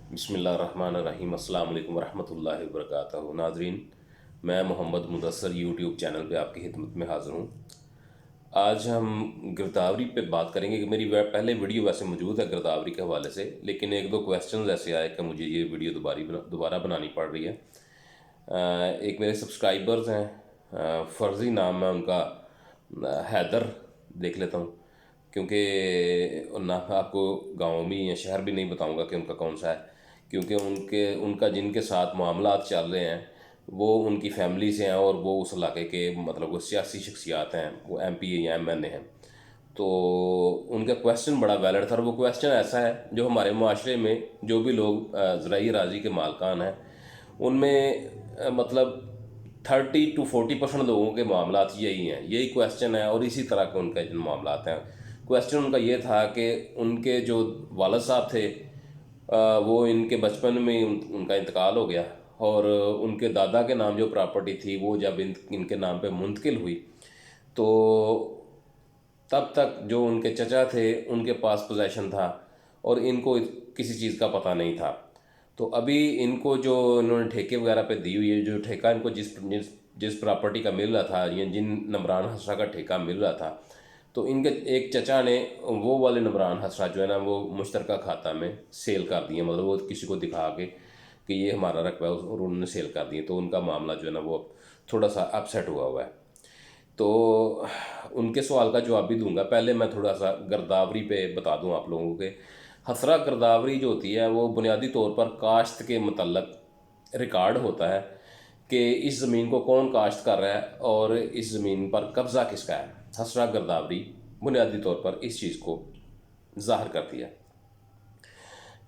بسم اللہ الرحمن الرحیم۔ السلام علیکم ورحمۃ اللہ وبرکاتہ۔ ناظرین، میں محمد مدثر یوٹیوب چینل پہ آپ کی خدمت میں حاضر ہوں۔ آج ہم گرداوری پہ بات کریں گے کہ میری پہلے ویڈیو ویسے موجود ہے گرداوری کے حوالے سے، لیکن ایک دو کویسچنز ایسے آئے کہ مجھے یہ ویڈیو دوبارہ بنانی پڑ رہی ہے۔ ایک میرے سبسکرائبرز ہیں، فرضی نام ہے ان کا حیدر، دیکھ لیتا ہوں کیونکہ نہ آپ کو گاؤں بھی یا شہر بھی نہیں بتاؤں گا کہ ان کا کون سا ہے، کیونکہ ان کا جن کے ساتھ معاملات چل رہے ہیں وہ ان کی فیملی سے ہیں اور وہ اس علاقے کے مطلب وہ سیاسی شخصیات ہیں، وہ ایم پی اے یا ایم این اے ہیں۔ تو ان کا کویسچن بڑا ویلڈ تھا، اور وہ کویسچن ایسا ہے جو ہمارے معاشرے میں جو بھی لوگ زرعی اراضی کے مالکان ہیں ان میں مطلب 30 to 40% لوگوں کے معاملات یہی ہیں، یہی کویسچن ہے، اور اسی طرح کے ان کے جن معاملات ہیں۔ کویسچن ان کا یہ تھا کہ ان کے جو والد صاحب تھے وہ ان کے بچپن میں ان کا انتقال ہو گیا، اور ان کے دادا کے نام جو پراپرٹی تھی وہ جب ان کے نام پہ منتقل ہوئی تو تب تک جو ان کے چچا تھے ان کے پاس پوزیشن تھا اور ان کو کسی چیز کا پتہ نہیں تھا۔ تو ابھی ان کو جو انہوں نے ٹھیکے وغیرہ پہ دی ہوئی ہے، جو ٹھیکہ ان کو جس پراپرٹی کا مل رہا تھا یا جن نمبران حسرہ کا ٹھیکہ مل رہا تھا، تو ان کے ایک چچا نے وہ والے نمبران حسرہ جو ہے نا وہ مشترکہ کھاتہ میں سیل کر دیے، مطلب وہ کسی کو دکھا کے کہ یہ ہمارا رقبہ ہے اور انہوں نے سیل کر دیے، تو ان کا معاملہ جو ہے نا وہ تھوڑا سا اپسیٹ ہوا ہے۔ تو ان کے سوال کا جواب بھی دوں گا، پہلے میں تھوڑا سا گرداوری پہ بتا دوں آپ لوگوں کے۔ حسرہ گرداوری جو ہوتی ہے وہ بنیادی طور پر کاشت کے متعلق ریکارڈ ہوتا ہے کہ اس زمین کو کون کاشت کر رہا ہے اور اس زمین پر قبضہ کس کا ہے۔ حسرہ گرداوری بنیادی طور پر اس چیز کو ظاہر کرتی ہے۔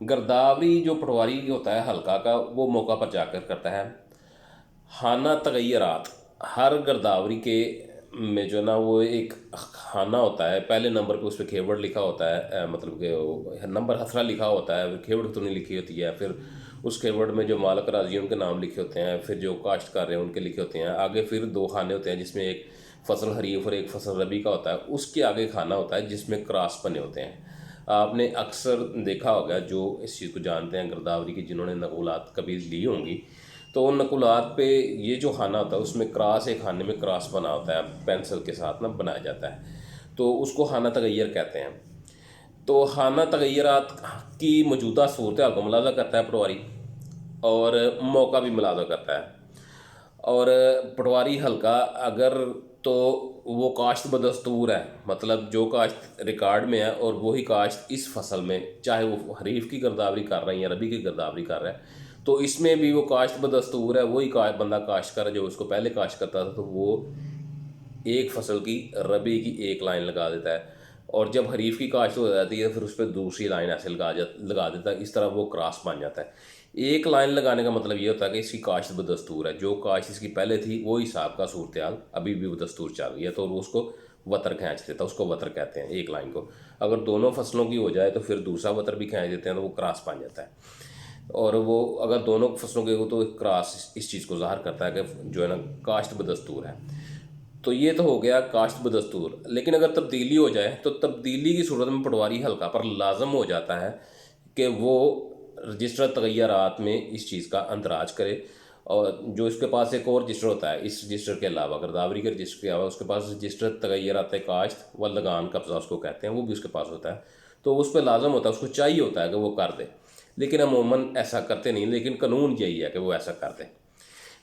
گرداوری جو پٹواری ہوتا ہے حلقہ کا، وہ موقع پر جا کر کرتا ہے۔ خانہ تغیرات، ہر گرداوری کے میں جو ہے نا وہ ایک خانہ ہوتا ہے، پہلے نمبر پہ اس پہ کھیوڑ لکھا ہوتا ہے، مطلب کہ نمبر حسرہ لکھا ہوتا ہے، کھیوڑ تو نہیں لکھی ہوتی ہے، پھر اس کھیوڑ میں جو مالک راضی ان کے نام لکھے ہوتے ہیں، پھر جو کاشت کر رہے ہیں ان کے لکھے ہوتے ہیں، آگے پھر دو خانے ہوتے ہیں جس میں ایک فصل حریف اور ایک فصل ربی کا ہوتا ہے، اس کے آگے کھانا ہوتا ہے جس میں کراس بنے ہوتے ہیں۔ آپ نے اکثر دیکھا ہوگا جو اس چیز کو جانتے ہیں گرداوری کی، جنہوں نے نقولات کبھی لی ہوں گی، تو ان نقولات پہ یہ جو خانہ ہوتا ہے اس میں کراس، ایک خانے میں کراس بنا ہوتا ہے، پینسل کے ساتھ نا بنایا جاتا ہے، تو اس کو خانہ تغیر کہتے ہیں۔ تو خانہ تغیرات کی موجودہ صورتحال کو ملاحظہ کرتا ہے پٹواری، اور موقع بھی ملاحظہ کرتا ہے۔ اور پٹواری حلقہ اگر تو وہ کاشت بدستور ہے، مطلب جو کاشت ریکارڈ میں ہے اور وہی کاشت اس فصل میں، چاہے وہ حریف کی گرداوری کر رہے ہیں یا ربی کی گرداوری کر رہا ہے، تو اس میں بھی وہ کاشت بدستور ہے، وہی بندہ کاشت کر جو اس کو پہلے کاشت کرتا تھا، تو وہ ایک فصل کی ربی کی ایک لائن لگا دیتا ہے، اور جب حریف کی کاشت ہو جاتی ہے پھر اس پہ دوسری لائن ایسے لگا دیتا ہے، اس طرح وہ کراس بن جاتا ہے۔ ایک لائن لگانے کا مطلب یہ ہوتا ہے کہ اس کی کاشت بدستور ہے، جو کاشت اس کی پہلے تھی وہ حساب کا صورتحال ابھی بھی بدستور چل رہی ہے، تو وہ اس کو وتر کھینچ دیتا ہے، اس کو وتر کہتے ہیں ایک لائن کو۔ اگر دونوں فصلوں کی ہو جائے تو پھر دوسرا وتر بھی کھینچ دیتے ہیں، تو وہ کراس بن جاتا ہے۔ اور وہ اگر دونوں فصلوں کے ہو تو کراس اس چیز کو ظاہر کرتا ہے کہ جو ہے نا کاشت بدستور ہے۔ تو یہ تو ہو گیا کاشت بدستور، لیکن اگر تبدیلی ہو جائے تو تبدیلی کی صورت میں پٹواری حلقہ پر لازم ہو جاتا ہے کہ وہ رجسٹر تغیرات میں اس چیز کا اندراج کرے، اور جو اس کے پاس ایک اور رجسٹر ہوتا ہے اس رجسٹر کے علاوہ، گرداوری کے رجسٹر کے علاوہ اس کے پاس رجسٹر تغیرات کاشت و لگان قبضہ اس کو کہتے ہیں، وہ بھی اس کے پاس ہوتا ہے، تو اس پہ لازم ہوتا ہے، اس کو چاہیے ہوتا ہے کہ وہ کر دے، لیکن عموماً ایسا کرتے نہیں، لیکن قانون یہی ہے کہ وہ ایسا کر دے۔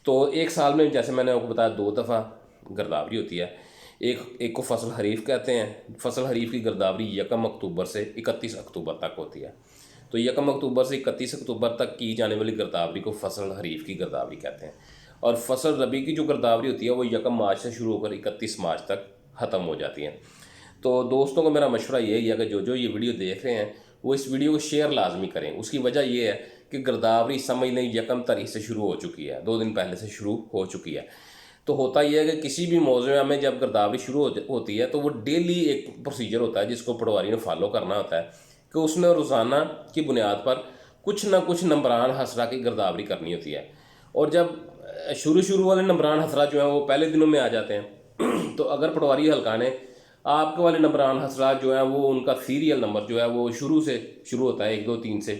تو ایک سال میں جیسے میں نے آپ کو بتایا 2 دفعہ گرداوری ہوتی ہے، ایک کو فصل حریف کہتے ہیں۔ فصل حریف کی گرداوری 1 اکتوبر سے 31 اکتوبر تک ہوتی ہے، تو 1 اکتوبر سے 31 اکتوبر تک کی جانے والی گرداوری کو فصل حریف کی گرداوری کہتے ہیں، اور فصل ربی کی جو گرداوری ہوتی ہے وہ 1 مارچ سے شروع ہو کر 31 مارچ تک ختم ہو جاتی ہیں۔ تو دوستوں کو میرا مشورہ یہی ہے کہ جو یہ ویڈیو دیکھ رہے ہیں وہ اس ویڈیو کو شیئر لازمی کریں۔ اس کی وجہ یہ ہے کہ گرداوری سمجھ لیں 1 تاریخ سے شروع ہو چکی ہے، 2 دن پہلے سے شروع ہو چکی ہے۔ تو ہوتا یہ ہے کہ کسی بھی موضوع میں جب گرداوری شروع ہوتی ہے تو وہ ڈیلی ایک پروسیجر ہوتا ہے جس کو پٹواری نے فالو کرنا ہوتا ہے، کہ اس نے روزانہ کی بنیاد پر کچھ نہ کچھ نمبران حسرہ کی گرداوری کرنی ہوتی ہے، اور جب شروع والے نمبران حسرہ جو ہیں وہ پہلے دنوں میں آ جاتے ہیں، تو اگر پٹواری حلقہ نے آپ کے والے نمبران حسرہ جو ہیں وہ ان کا سیریل نمبر جو ہے وہ شروع ہوتا ہے 1 2 3 سے،